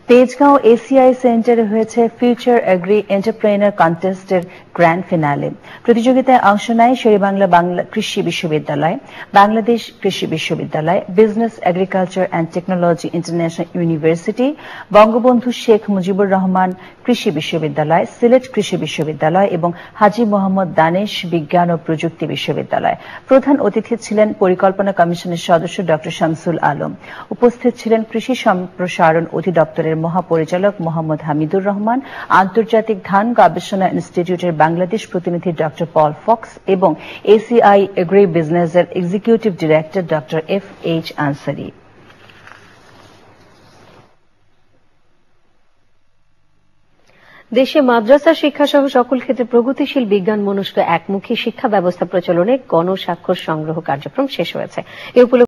Tejgaon ACI সেন্টারে হয়েছে future agri entrepreneur কন্টেস্টের গ্র্যান্ড ফিনালে। প্রতিযোগিতায় অংশ নেয় শেরেবাংলা বাংলা কৃষি বিশ্ববিদ্যালয়, বাংলাদেশ কৃষি বিশ্ববিদ্যালয়, business agriculture and technology international university, Bangabandhu Sheikh Mujibur Rahman কৃষি বিশ্ববিদ্যালয়, সিলেট কৃষি বিশ্ববিদ্যালয় এবং হাজী মোহাম্মদ দানেশ বিজ্ঞান ও প্রযুক্তি বিশ্ববিদ্যালয়। প্রধান অতিথি ছিলেন পরিকল্পনা কমিশনের সদস্য ড শামসুল আলম। উপস্থিত ছিলেন কৃষি সম্প্রসারণ অধিদপ্তরের মহাপরিচালক মোহাম্মদ হামিদুর রহমান, আন্তর্জাতিক ধান গবেষণা ইনস্টিটিউটের বাংলাদেশ প্রতিনিধি ড পল ফক্স এবং এসিআই এগ্রি বিজনেসের এক্সিকিউটিভ ডিরেক্টর ড FH আনসারী। দেশে মাদ্রাসা শিক্ষা সহ সকল ক্ষেত্রে প্রগতিশীল বিজ্ঞান মনস্ক একমুখী শিক্ষা ব্যবস্থা প্রচলনে গণস্বাক্ষর সংগ্রহ কার্যক্রম শেষ হয়েছে। এ উপলক্ষে